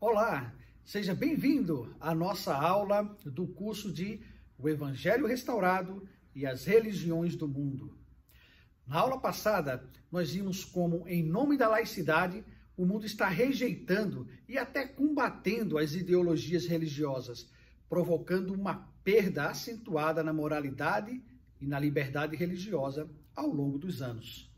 Olá, seja bem-vindo à nossa aula do curso de O Evangelho Restaurado e as Religiões do Mundo. Na aula passada, nós vimos como, em nome da laicidade, o mundo está rejeitando e até combatendo as ideologias religiosas, provocando uma perda acentuada na moralidade e na liberdade religiosa ao longo dos anos.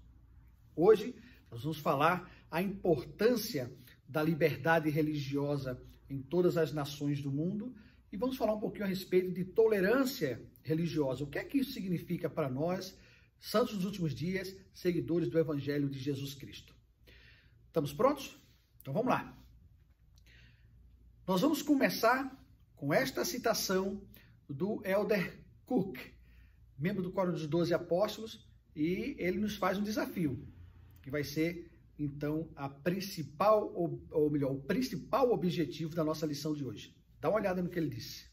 Hoje, nós vamos falar a importância da liberdade religiosa em todas as nações do mundo e vamos falar um pouquinho a respeito de tolerância religiosa. O que é que isso significa para nós, santos dos últimos dias, seguidores do Evangelho de Jesus Cristo? Estamos prontos? Então vamos lá. Nós vamos começar com esta citação do Elder Cook, membro do Quórum dos 12 Apóstolos, e ele nos faz um desafio, que vai ser, então, o principal objetivo da nossa lição de hoje. Dá uma olhada no que ele disse.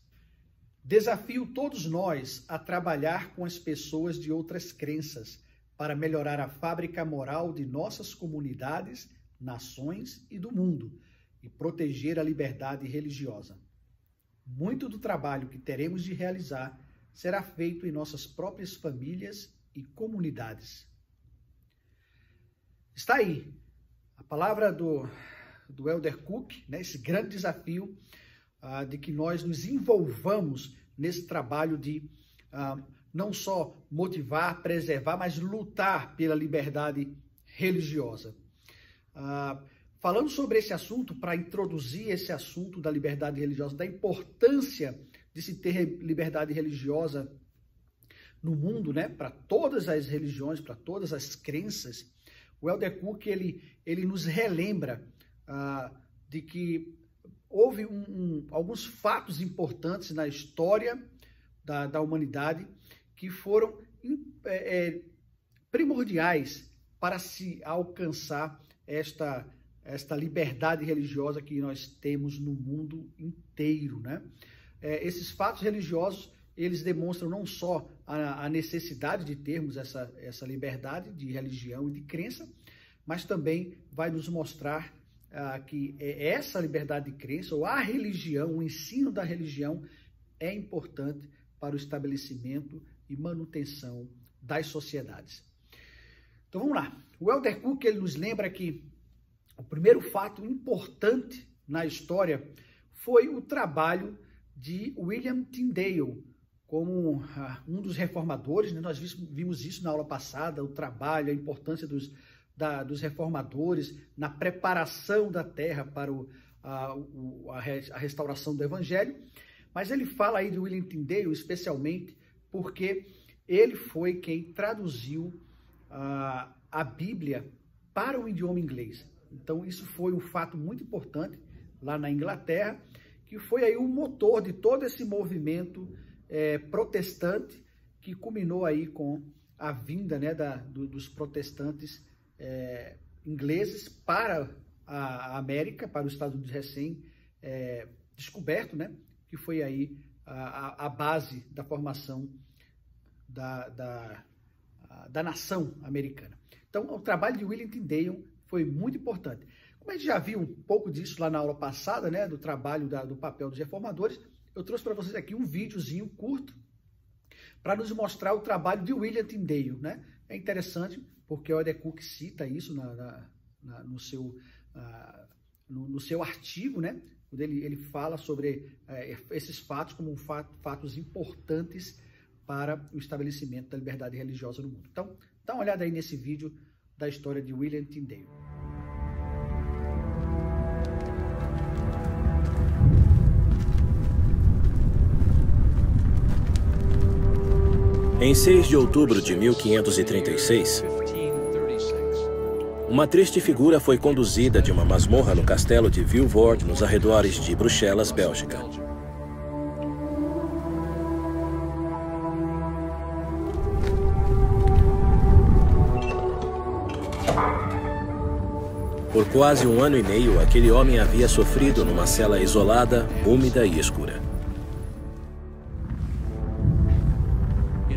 Desafio todos nós a trabalhar com as pessoas de outras crenças para melhorar a fábrica moral de nossas comunidades, nações e do mundo e proteger a liberdade religiosa. Muito do trabalho que teremos de realizar será feito em nossas próprias famílias e comunidades. Está aí a palavra do Elder Cook, né, esse grande desafio de que nós nos envolvamos nesse trabalho de não só motivar, preservar, mas lutar pela liberdade religiosa. Falando sobre esse assunto, para introduzir esse assunto da liberdade religiosa, da importância de se ter liberdade religiosa no mundo, né, para todas as religiões, para todas as crenças, o Elder Cook ele nos relembra de que houve alguns fatos importantes na história da humanidade que foram primordiais para se alcançar esta liberdade religiosa que nós temos no mundo inteiro, né? Esses fatos religiosos, eles demonstram não só a necessidade de termos essa liberdade de religião e de crença, mas também vai nos mostrar que essa liberdade de crença, ou a religião, o ensino da religião, é importante para o estabelecimento e manutenção das sociedades. Então vamos lá. O Elder Cook ele nos lembra que o primeiro fato importante na história foi o trabalho de William Tyndale, como um dos reformadores, né? Nós vimos isso na aula passada, o trabalho, a importância dos reformadores na preparação da terra para a restauração do Evangelho. Mas ele fala aí de William Tyndale especialmente porque ele foi quem traduziu a Bíblia para o idioma inglês. Então isso foi um fato muito importante lá na Inglaterra, que foi aí o motor de todo esse movimento protestante que culminou aí com a vinda, né, dos protestantes ingleses para a América, para os Estados Unidos recém-descoberto, né, que foi aí a base da formação da nação americana. Então, o trabalho de William Tyndale foi muito importante. Como a gente já viu um pouco disso lá na aula passada, né, do trabalho do papel dos reformadores, eu trouxe para vocês aqui um videozinho curto para nos mostrar o trabalho de William Tyndale, né? É interessante porque o Elder Cook cita isso no seu artigo, né? Onde ele fala sobre esses fatos como fatos importantes para o estabelecimento da liberdade religiosa no mundo. Então, dá uma olhada aí nesse vídeo da história de William Tyndale. Em 6 de outubro de 1536, uma triste figura foi conduzida de uma masmorra no castelo de Vilvoorde, nos arredores de Bruxelas, Bélgica. Por quase 1 ano e meio, aquele homem havia sofrido numa cela isolada, úmida e escura.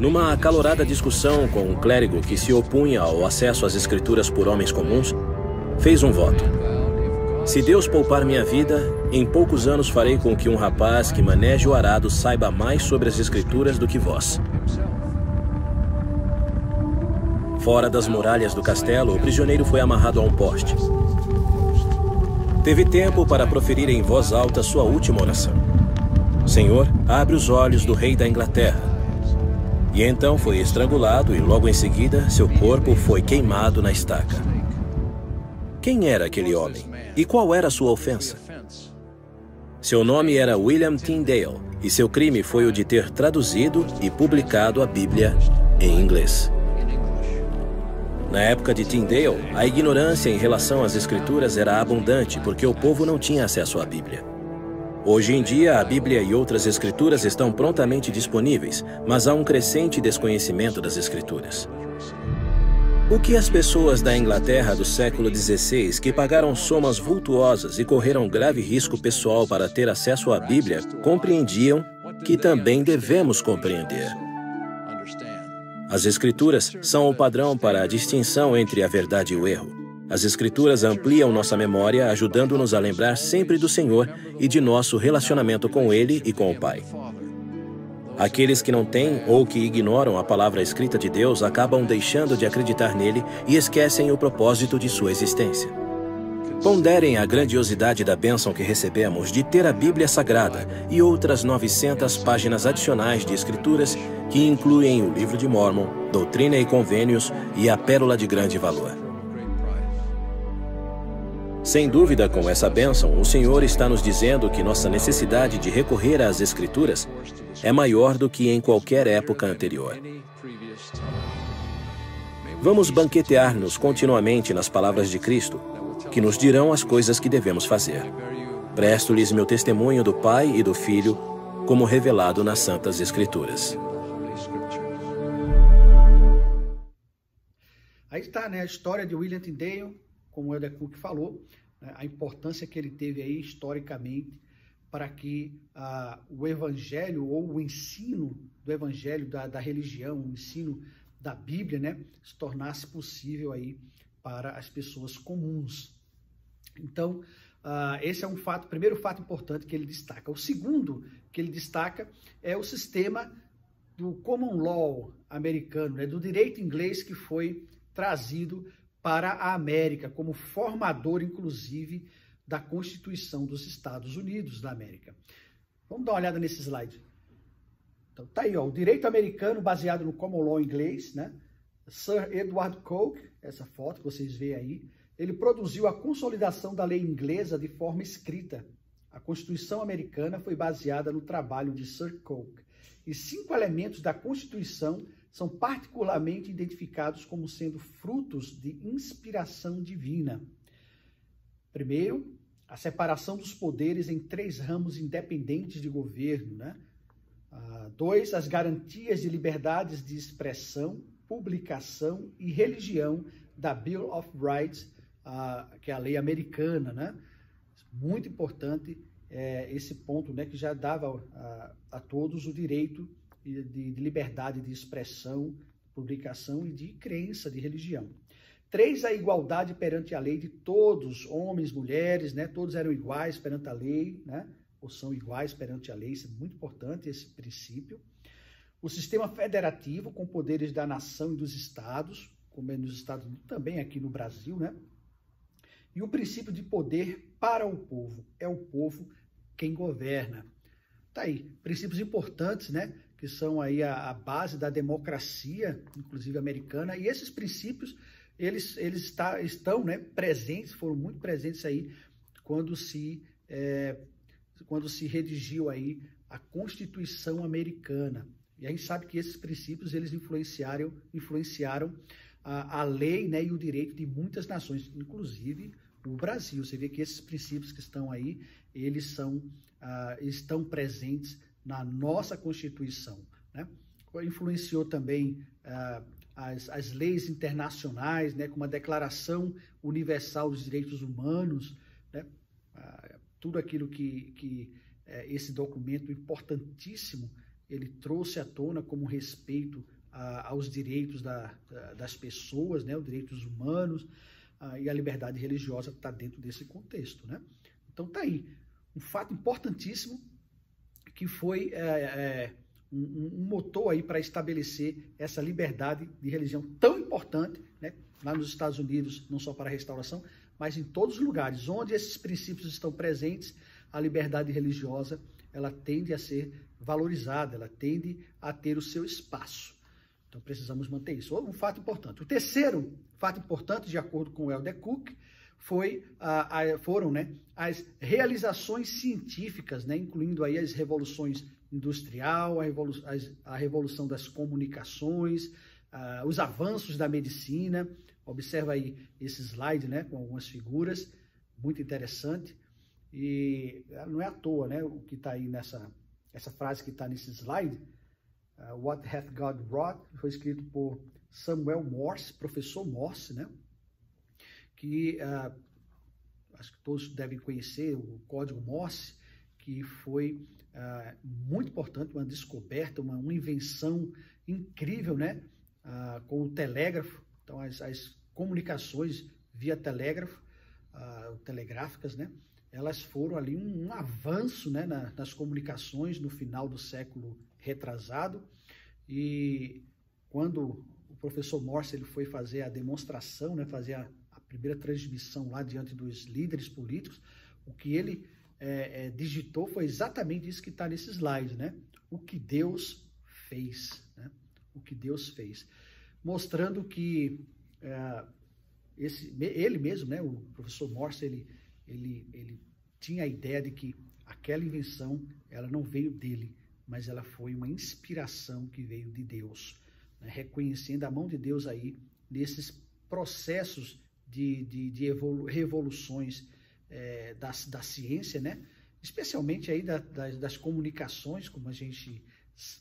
Numa acalorada discussão com um clérigo que se opunha ao acesso às escrituras por homens comuns, fez um voto. Se Deus poupar minha vida, em poucos anos farei com que um rapaz que maneja o arado saiba mais sobre as Escrituras do que vós. Fora das muralhas do castelo, o prisioneiro foi amarrado a um poste. Teve tempo para proferir em voz alta sua última oração. Senhor, abre os olhos do rei da Inglaterra. E então foi estrangulado e logo em seguida seu corpo foi queimado na estaca. Quem era aquele homem? E qual era a sua ofensa? Seu nome era William Tyndale e seu crime foi o de ter traduzido e publicado a Bíblia em inglês. Na época de Tyndale, a ignorância em relação às Escrituras era abundante porque o povo não tinha acesso à Bíblia. Hoje em dia, a Bíblia e outras Escrituras estão prontamente disponíveis, mas há um crescente desconhecimento das Escrituras. O que as pessoas da Inglaterra do século XVI, que pagaram somas vultuosas e correram grave risco pessoal para ter acesso à Bíblia, compreendiam que também devemos compreender. As Escrituras são o padrão para a distinção entre a verdade e o erro. As Escrituras ampliam nossa memória, ajudando-nos a lembrar sempre do Senhor e de nosso relacionamento com Ele e com o Pai. Aqueles que não têm ou que ignoram a palavra escrita de Deus acabam deixando de acreditar nele e esquecem o propósito de sua existência. Ponderem a grandiosidade da bênção que recebemos de ter a Bíblia Sagrada e outras 900 páginas adicionais de Escrituras que incluem o Livro de Mórmon, Doutrina e Convênios e a Pérola de Grande Valor. Sem dúvida, com essa bênção, o Senhor está nos dizendo que nossa necessidade de recorrer às Escrituras é maior do que em qualquer época anterior. Vamos banquetear-nos continuamente nas palavras de Cristo, que nos dirão as coisas que devemos fazer. Presto-lhes meu testemunho do Pai e do Filho, como revelado nas Santas Escrituras. Aí está, né, a história de William Tyndale, como o Elder Cook falou, né, a importância que ele teve aí historicamente para que o evangelho ou o ensino do evangelho, da religião, o ensino da Bíblia, né, se tornasse possível aí para as pessoas comuns. Então, esse é um fato, primeiro fato importante que ele destaca. O segundo que ele destaca é o sistema do common law americano, né, do direito inglês que foi trazido para a América, como formador, inclusive, da Constituição dos Estados Unidos da América. Vamos dar uma olhada nesse slide. Então, tá aí, ó, o direito americano baseado no common law inglês, né? Sir Edward Coke, essa foto que vocês veem aí, ele produziu a consolidação da lei inglesa de forma escrita. A Constituição americana foi baseada no trabalho de Sir Coke. E 5 elementos da Constituição são particularmente identificados como sendo frutos de inspiração divina. Primeiro, a separação dos poderes em 3 ramos independentes de governo, né? 2, as garantias de liberdades de expressão, publicação e religião da Bill of Rights, que é a lei americana, né? Muito importante esse ponto, né, que já dava a todos o direito de liberdade de expressão, publicação e de crença, de religião. 3, a igualdade perante a lei de todos, homens, mulheres, né? Todos eram iguais perante a lei, né? Ou são iguais perante a lei, isso é muito importante, esse princípio. O sistema federativo, com poderes da nação e dos estados, como é nos Estados Unidos, também aqui no Brasil, né? E o princípio de poder para o povo, é o povo quem governa. Tá aí, princípios importantes, né? Que são aí a base da democracia, inclusive americana, e esses princípios, eles estão, né, presentes, foram muito presentes aí quando se redigiu aí a Constituição americana. E a gente sabe que esses princípios, eles influenciaram a lei, né, e o direito de muitas nações, inclusive o Brasil. Você vê que esses princípios que estão aí, eles estão presentes na nossa Constituição, né? Influenciou também as leis internacionais, né, como a Declaração Universal dos Direitos Humanos, né? Tudo aquilo que esse documento importantíssimo, ele trouxe à tona como respeito aos direitos das pessoas, né, os direitos humanos, e a liberdade religiosa está dentro desse contexto, né? Então tá aí, um fato importantíssimo que foi um motor aí para estabelecer essa liberdade de religião tão importante, né? Lá nos Estados Unidos, não só para a restauração, mas em todos os lugares onde esses princípios estão presentes, a liberdade religiosa, ela tende a ser valorizada, ela tende a ter o seu espaço. Então precisamos manter isso. Um fato importante. O terceiro fato importante, de acordo com o Elder Cook, foram, né, as realizações científicas, né, incluindo aí as revoluções industrial, a revolução das comunicações, os avanços da medicina. Observa aí esse slide, né, com algumas figuras, muito interessante. E não é à toa, né, o que está aí essa frase que está nesse slide, What Hath God Wrought, foi escrito por Samuel Morse, professor Morse, né, que acho que todos devem conhecer o código Morse, que foi muito importante, uma descoberta, uma invenção incrível, né, com o telégrafo. Então, as comunicações via telégrafo, telegráficas, né, elas foram ali um avanço, né, nas comunicações no final do século retrasado. E quando o professor Morse ele foi fazer a demonstração, né, fazer a primeira transmissão lá diante dos líderes políticos, o que ele digitou foi exatamente isso que está nesse slide, né? O que Deus fez, né? O que Deus fez. Mostrando que ele mesmo, né, o professor Morse, ele tinha a ideia de que aquela invenção, ela não veio dele, mas ela foi uma inspiração que veio de Deus, né? Reconhecendo a mão de Deus aí nesses processos de revoluções da ciência, né? Especialmente aí das comunicações, como a gente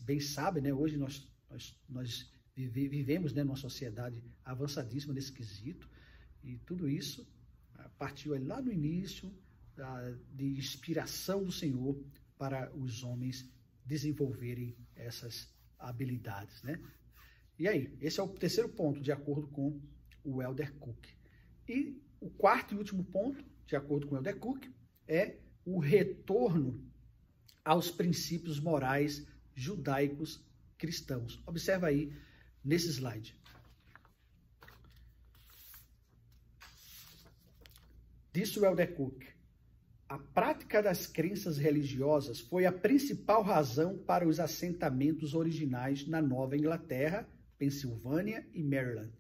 bem sabe, né? Hoje nós vivemos, né, numa sociedade avançadíssima nesse quesito, e tudo isso partiu aí lá no início de inspiração do Senhor para os homens desenvolverem essas habilidades, né? E aí, esse é o terceiro ponto, de acordo com o Elder Cook. E o quarto e último ponto, de acordo com o Elder Cook, é o retorno aos princípios morais judaicos cristãos. Observa aí nesse slide. Disse o Elder Cook: a prática das crenças religiosas foi a principal razão para os assentamentos originais na Nova Inglaterra, Pensilvânia e Maryland.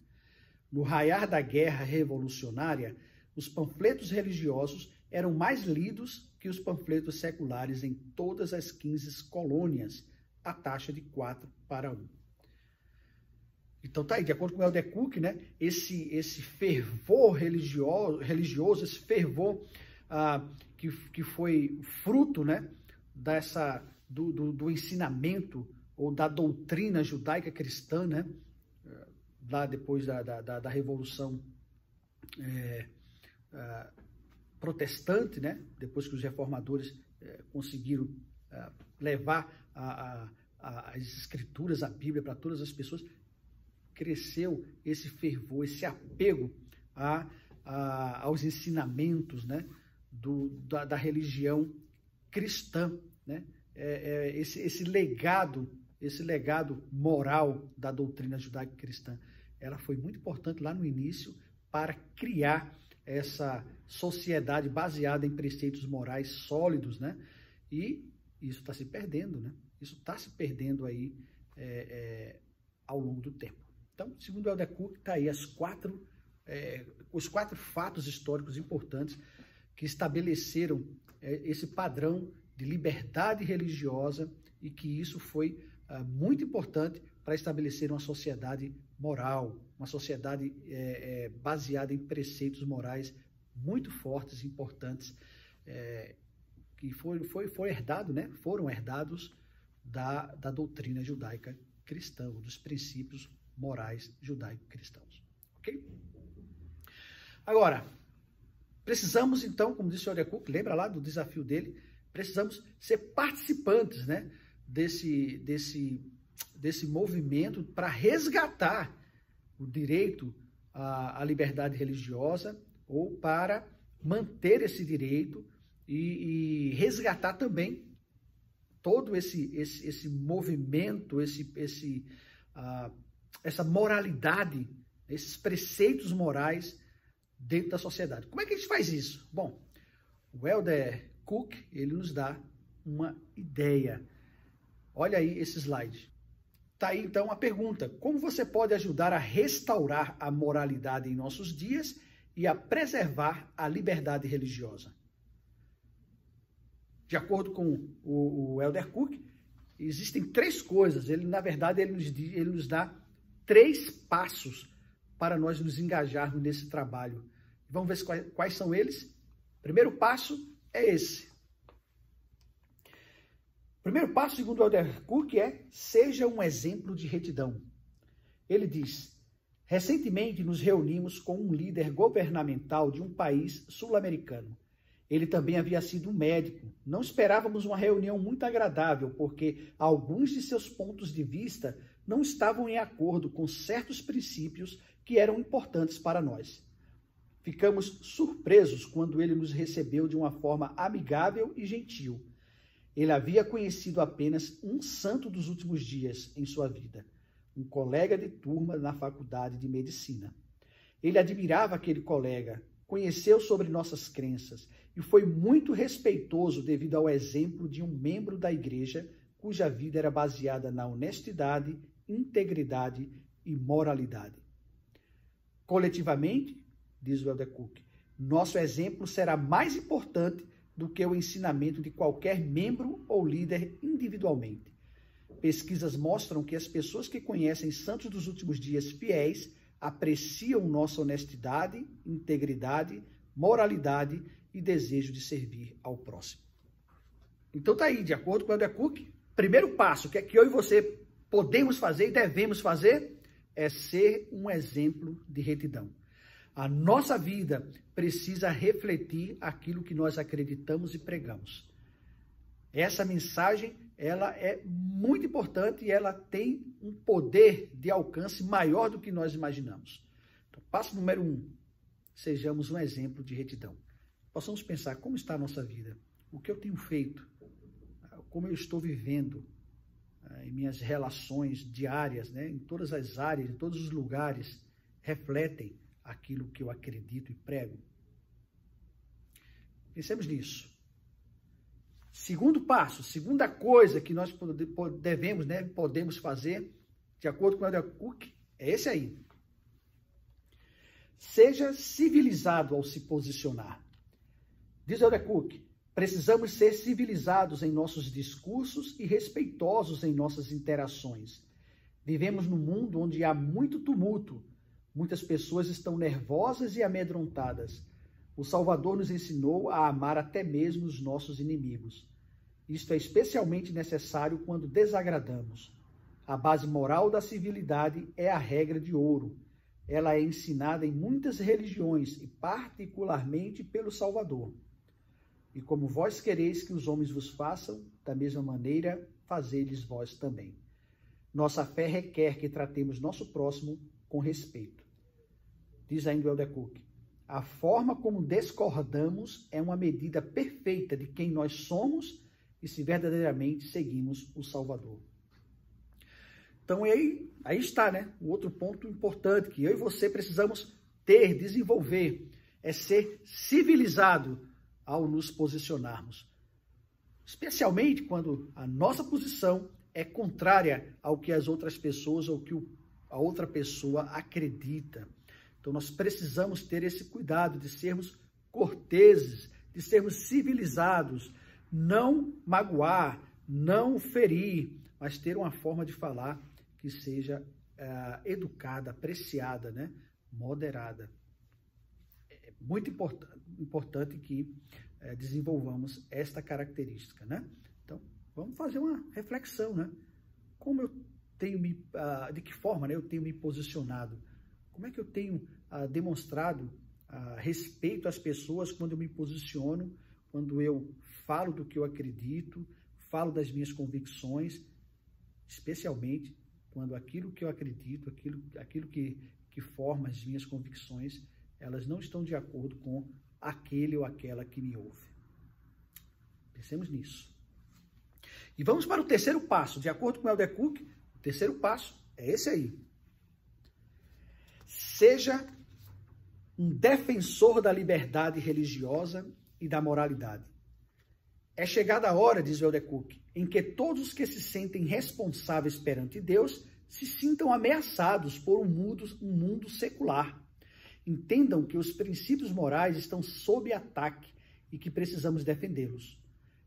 No raiar da guerra revolucionária, os panfletos religiosos eram mais lidos que os panfletos seculares em todas as 15 colônias, a taxa de 4:1. Então tá aí, de acordo com o Elder Cook, né, esse fervor religioso, esse fervor que foi fruto, né, do ensinamento ou da doutrina judaica cristã, né, lá depois da Revolução protestante, né, depois que os reformadores conseguiram levar as escrituras, a Bíblia para todas as pessoas, cresceu esse fervor, esse apego aos ensinamentos, né, da religião cristã, né? Esse legado moral da doutrina judaica cristã, ela foi muito importante lá no início para criar essa sociedade baseada em preceitos morais sólidos, né? E isso está se perdendo, né? Isso está se perdendo aí ao longo do tempo. Então, segundo o Elder Cook, está aí os quatro fatos históricos importantes que estabeleceram esse padrão de liberdade religiosa, e que isso foi muito importante para estabelecer uma sociedade moral, uma sociedade baseada em preceitos morais muito fortes e importantes, que foram herdados da doutrina judaica cristã, dos princípios morais judaico-cristãos. Ok? Agora, precisamos então, como disse o Elder Cook, lembra lá do desafio dele, precisamos ser participantes, né, desse movimento para resgatar o direito a liberdade religiosa ou para manter esse direito e resgatar também todo esse movimento, essa moralidade, esses preceitos morais dentro da sociedade. Como é que a gente faz isso? Bom, o Elder Cook, ele nos dá uma ideia. Olha aí esse slide. Tá aí então a pergunta: como você pode ajudar a restaurar a moralidade em nossos dias e a preservar a liberdade religiosa? De acordo com o Elder Cook, existem 3 coisas. Na verdade, ele nos dá 3 passos para nós nos engajarmos nesse trabalho. Vamos ver quais são eles? O primeiro passo é esse. O primeiro passo, segundo o Elder Cook, é: seja um exemplo de retidão. Ele diz: recentemente nos reunimos com um líder governamental de um país sul-americano. Ele também havia sido um médico. Não esperávamos uma reunião muito agradável, porque alguns de seus pontos de vista não estavam em acordo com certos princípios que eram importantes para nós. Ficamos surpresos quando ele nos recebeu de uma forma amigável e gentil. Ele havia conhecido apenas um santo dos últimos dias em sua vida, um colega de turma na faculdade de medicina. Ele admirava aquele colega, conheceu sobre nossas crenças e foi muito respeitoso devido ao exemplo de um membro da igreja cuja vida era baseada na honestidade, integridade e moralidade. Coletivamente, diz o Elder Cook, nosso exemplo será mais importante do que o ensinamento de qualquer membro ou líder individualmente. Pesquisas mostram que as pessoas que conhecem santos dos últimos dias fiéis apreciam nossa honestidade, integridade, moralidade e desejo de servir ao próximo. Então tá aí, de acordo com o Elder Cook, primeiro passo que eu e você podemos fazer e devemos fazer é ser um exemplo de retidão. A nossa vida precisa refletir aquilo que nós acreditamos e pregamos. Essa mensagem, ela é muito importante e ela tem um poder de alcance maior do que nós imaginamos. Então, passo número 1, sejamos um exemplo de retidão. Possamos pensar como está a nossa vida, o que eu tenho feito, como eu estou vivendo em minhas relações diárias, né? Em todas as áreas, em todos os lugares, refletem aquilo que eu acredito e prego. Pensemos nisso. Segundo passo, segunda coisa que nós devemos, né, podemos fazer, de acordo com o Elder Cook, é esse aí. Seja civilizado ao se posicionar. Diz o Elder Cook, precisamos ser civilizados em nossos discursos e respeitosos em nossas interações. Vivemos num mundo onde há muito tumulto. Muitas pessoas estão nervosas e amedrontadas. O Salvador nos ensinou a amar até mesmo os nossos inimigos. Isto é especialmente necessário quando desagradamos. A base moral da civilidade é a regra de ouro. Ela é ensinada em muitas religiões e particularmente pelo Salvador. E como vós quereis que os homens vos façam, da mesma maneira fazei-lhes vós também. Nossa fé requer que tratemos nosso próximo com respeito. Diz ainda o Elder Cook, a forma como discordamos é uma medida perfeita de quem nós somos e se verdadeiramente seguimos o Salvador. Então aí está, né? O outro ponto importante que eu e você precisamos desenvolver, é ser civilizado ao nos posicionarmos. Especialmente quando a nossa posição é contrária ao que as outras pessoas ou que a outra pessoa acredita. Então nós precisamos ter esse cuidado de sermos corteses, de sermos civilizados, não magoar, não ferir, mas ter uma forma de falar que seja educada, apreciada, né? Moderada. É muito importante que desenvolvamos esta característica, né? Então, vamos fazer uma reflexão, né? Como eu tenho de que forma, né, eu tenho me posicionado? Como é que eu tenho demonstrado respeito às pessoas quando eu me posiciono, quando eu falo do que eu acredito, falo das minhas convicções, especialmente quando aquilo que eu acredito, aquilo que forma as minhas convicções, elas não estão de acordo com aquele ou aquela que me ouve. Pensemos nisso. E vamos para o terceiro passo. De acordo com o Elder Cook, o terceiro passo é esse aí. Seja um defensor da liberdade religiosa e da moralidade. É chegada a hora, diz o Elder Cook, em que todos os que se sentem responsáveis perante Deus se sintam ameaçados por um mundo secular. Entendam que os princípios morais estão sob ataque e que precisamos defendê-los.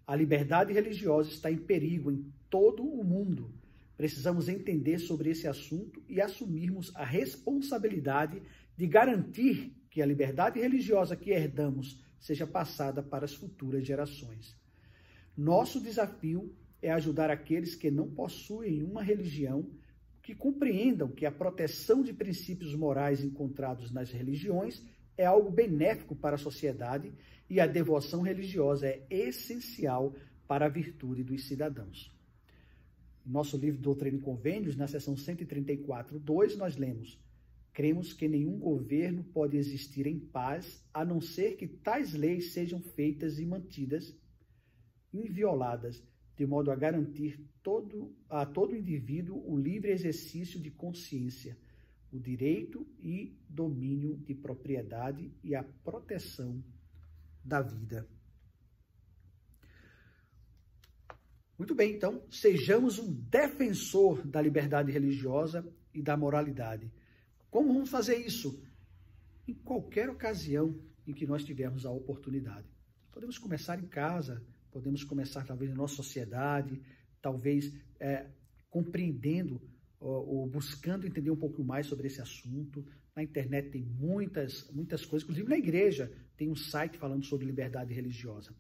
A liberdade religiosa está em perigo em todo o mundo. Precisamos entender sobre esse assunto e assumirmos a responsabilidade de garantir que a liberdade religiosa que herdamos seja passada para as futuras gerações. Nosso desafio é ajudar aqueles que não possuem uma religião, que compreendam que a proteção de princípios morais encontrados nas religiões é algo benéfico para a sociedade e a devoção religiosa é essencial para a virtude dos cidadãos. No nosso livro Doutrina e Convênios, na seção 134.2, nós lemos: cremos que nenhum governo pode existir em paz, a não ser que tais leis sejam feitas e mantidas invioladas, de modo a garantir a todo indivíduo o livre exercício de consciência, o direito e domínio de propriedade e a proteção da vida. Muito bem, então, sejamos um defensor da liberdade religiosa e da moralidade. Como vamos fazer isso? Em qualquer ocasião em que nós tivermos a oportunidade. Podemos começar em casa, podemos começar talvez na nossa sociedade, talvez compreendendo ou buscando entender um pouco mais sobre esse assunto. Na internet tem muitas coisas, inclusive na igreja tem um site falando sobre liberdade religiosa.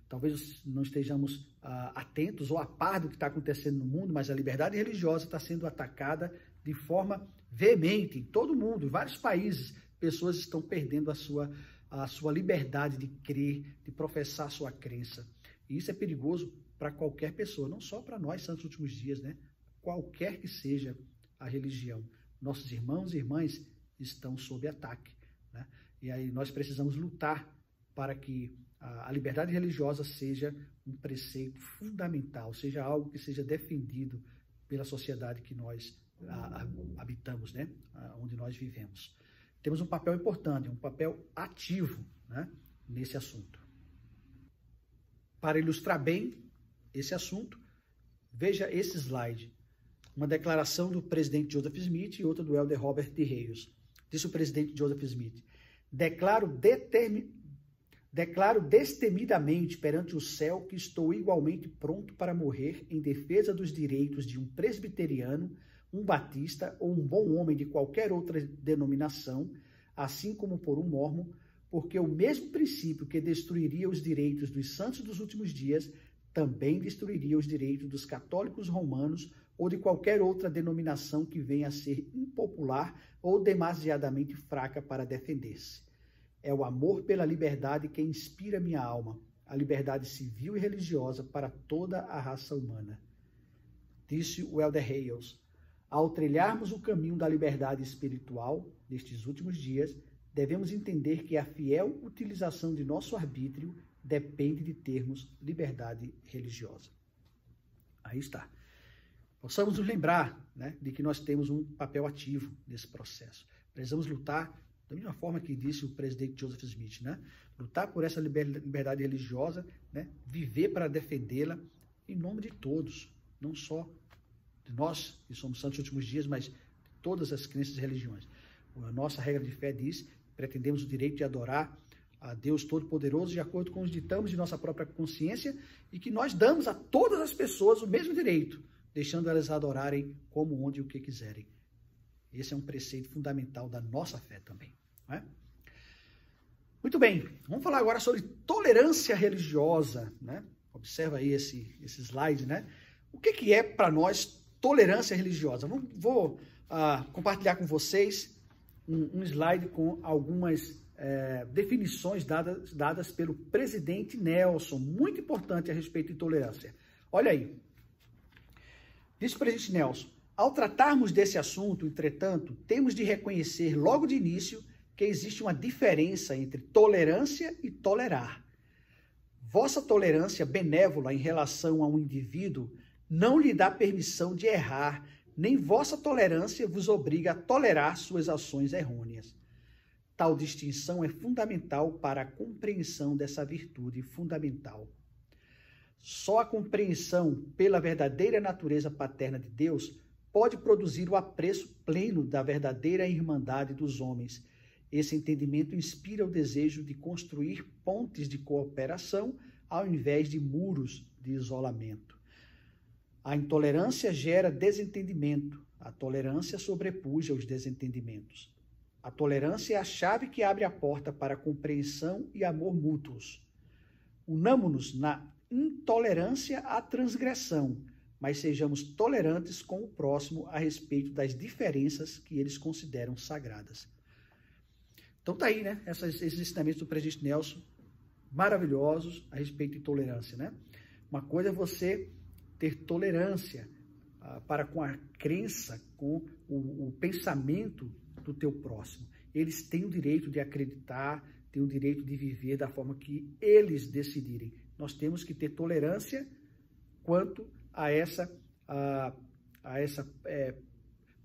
Talvez não estejamos atentos ou a par do que está acontecendo no mundo, mas a liberdade religiosa está sendo atacada de forma veemente em todo o mundo, em vários países. Pessoas estão perdendo a sua liberdade de crer, de professar a sua crença. E isso é perigoso para qualquer pessoa, não só para nós, santos últimos dias, né? Qualquer que seja a religião. Nossos irmãos e irmãs estão sob ataque, né? E aí nós precisamos lutar para que a liberdade religiosa seja um preceito fundamental, seja algo que seja defendido pela sociedade que nós habitamos, né? Onde nós vivemos. Temos um papel importante, um papel ativo, né? Nesse assunto. Para ilustrar bem esse assunto, veja esse slide. Uma declaração do presidente Joseph Smith e outra do elder Robert D. Hales. Disse o presidente Joseph Smith: declaro destemidamente perante o céu que estou igualmente pronto para morrer em defesa dos direitos de um presbiteriano, um batista ou um bom homem de qualquer outra denominação, assim como por um mórmon, porque o mesmo princípio que destruiria os direitos dos santos dos últimos dias também destruiria os direitos dos católicos romanos ou de qualquer outra denominação que venha a ser impopular ou demasiadamente fraca para defender-se. É o amor pela liberdade que inspira minha alma, a liberdade civil e religiosa para toda a raça humana. Disse o elder Hales: ao trilharmos o caminho da liberdade espiritual nestes últimos dias, devemos entender que a fiel utilização de nosso arbítrio depende de termos liberdade religiosa. Aí está. Possamos nos lembrar, né, de que nós temos um papel ativo nesse processo. Precisamos lutar da mesma forma que disse o presidente Joseph Smith, né? Lutar por essa liberdade religiosa, né? Viver para defendê-la em nome de todos, não só de nós, que somos santos nos últimos dias, mas de todas as crenças e religiões. A nossa regra de fé diz: pretendemos o direito de adorar a Deus Todo-Poderoso de acordo com os ditames de nossa própria consciência e que nós damos a todas as pessoas o mesmo direito, deixando elas adorarem como, onde e o que quiserem. Esse é um preceito fundamental da nossa fé também, não é? Muito bem, vamos falar agora sobre tolerância religiosa, né? Observa aí esse slide, né? O que é para nós tolerância religiosa? Vou compartilhar com vocês um slide com algumas definições dadas pelo presidente Nelson, muito importante a respeito de tolerância. Olha aí. Diz o presidente Nelson: Ao tratarmos desse assunto, entretanto, temos de reconhecer logo de início que existe uma diferença entre tolerância e tolerar. Vossa tolerância benévola em relação a um indivíduo não lhe dá permissão de errar, nem vossa tolerância vos obriga a tolerar suas ações errôneas. Tal distinção é fundamental para a compreensão dessa virtude fundamental. Só a compreensão pela verdadeira natureza paterna de Deus pode produzir o apreço pleno da verdadeira irmandade dos homens. Esse entendimento inspira o desejo de construir pontes de cooperação ao invés de muros de isolamento. A intolerância gera desentendimento. A tolerância sobrepuja os desentendimentos. A tolerância é a chave que abre a porta para compreensão e amor mútuos. Unamo-nos na intolerância à transgressão, mas sejamos tolerantes com o próximo a respeito das diferenças que eles consideram sagradas. Então tá aí, né? Esses ensinamentos do presidente Nelson, maravilhosos a respeito de tolerância, né? Uma coisa é você ter tolerância para com a crença, com o pensamento do teu próximo. Eles têm o direito de acreditar, têm o direito de viver da forma que eles decidirem. Nós temos que ter tolerância quanto a essa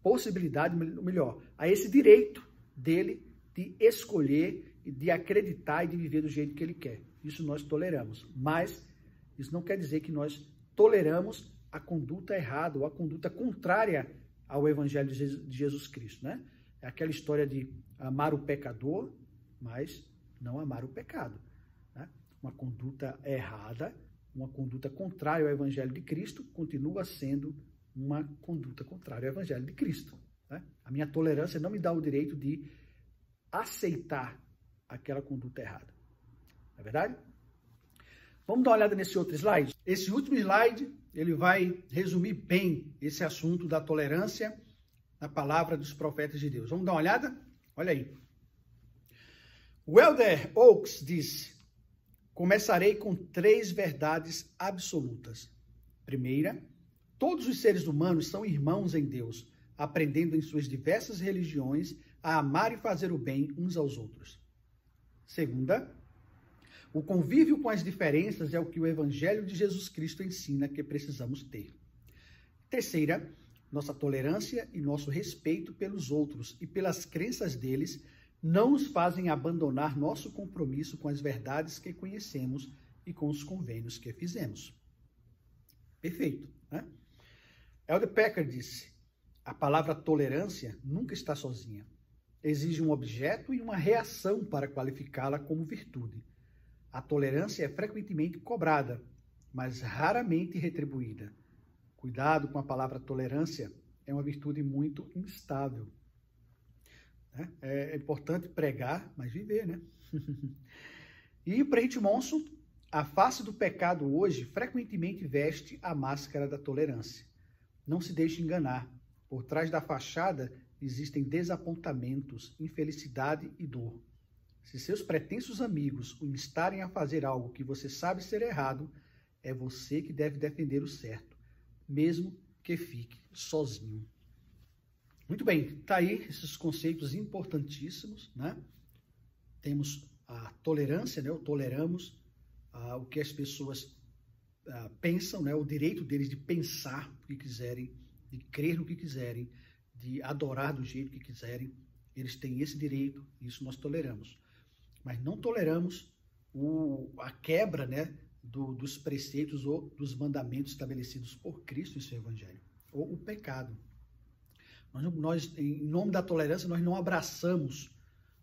possibilidade, melhor, a esse direito dele de escolher, de acreditar e de viver do jeito que ele quer. Isso nós toleramos, mas isso não quer dizer que nós toleramos a conduta errada ou a conduta contrária ao Evangelho de Jesus Cristo, né? É aquela história de amar o pecador, mas não amar o pecado, né? Uma conduta errada, uma conduta contrária ao Evangelho de Cristo, continua sendo uma conduta contrária ao Evangelho de Cristo, né? A minha tolerância não me dá o direito de aceitar aquela conduta errada. Não é verdade? Vamos dar uma olhada nesse outro slide? Esse último slide, ele vai resumir bem esse assunto da tolerância na palavra dos profetas de Deus. Vamos dar uma olhada? Olha aí. O Elder Oaks disse: começarei com 3 verdades absolutas. Primeira, todos os seres humanos são irmãos em Deus, aprendendo em suas diversas religiões a amar e fazer o bem uns aos outros. Segunda, o convívio com as diferenças é o que o Evangelho de Jesus Cristo ensina que precisamos ter. Terceira, nossa tolerância e nosso respeito pelos outros e pelas crenças deles não nos fazem abandonar nosso compromisso com as verdades que conhecemos e com os convênios que fizemos. Perfeito, né? Elder Packer disse: a palavra tolerância nunca está sozinha. Exige um objeto e uma reação para qualificá-la como virtude. A tolerância é frequentemente cobrada, mas raramente retribuída. Cuidado com a palavra tolerância, é uma virtude muito instável. É importante pregar, mas viver, né? E o presidente Monson, a face do pecado hoje frequentemente veste a máscara da tolerância. Não se deixe enganar. Por trás da fachada existem desapontamentos, infelicidade e dor. Se seus pretensos amigos o instarem a fazer algo que você sabe ser errado, é você que deve defender o certo, mesmo que fique sozinho. Muito bem, tá aí esses conceitos importantíssimos, né? Temos a tolerância, né? Toleramos o que as pessoas pensam, né? O direito deles de pensar o que quiserem, de crer no que quiserem, de adorar do jeito que quiserem. Eles têm esse direito, isso nós toleramos. Mas não toleramos a quebra, né, dos preceitos ou dos mandamentos estabelecidos por Cristo em seu Evangelho, ou o pecado. Nós, em nome da tolerância, nós não abraçamos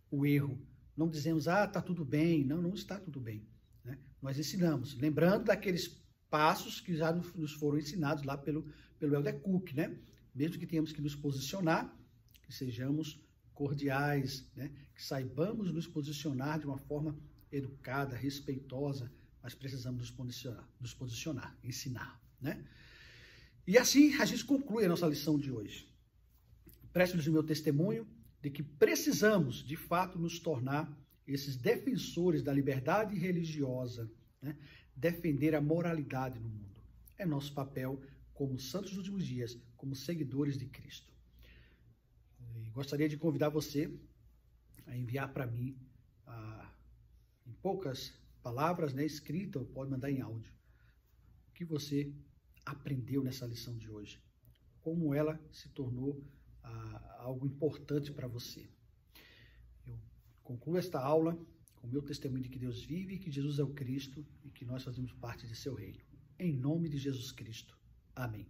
o erro, não dizemos, tá tudo bem, não está tudo bem, né? Nós ensinamos, lembrando daqueles passos que já nos foram ensinados lá pelo Elder Cook, né? Mesmo que tenhamos que nos posicionar, que sejamos cordiais, né? Que saibamos nos posicionar de uma forma educada, respeitosa, mas precisamos nos posicionar, ensinar, né? E assim a gente conclui a nossa lição de hoje. Presto-lhes o meu testemunho de que precisamos, de fato, nos tornar esses defensores da liberdade religiosa, né? Defender a moralidade no mundo. É nosso papel como santos dos últimos dias como seguidores de Cristo. E gostaria de convidar você a enviar para mim, em poucas palavras, né, escrita, ou pode mandar em áudio, o que você aprendeu nessa lição de hoje, como ela se tornou algo importante para você. Eu concluo esta aula com o meu testemunho de que Deus vive, que Jesus é o Cristo e que nós fazemos parte de seu reino. Em nome de Jesus Cristo. Amém.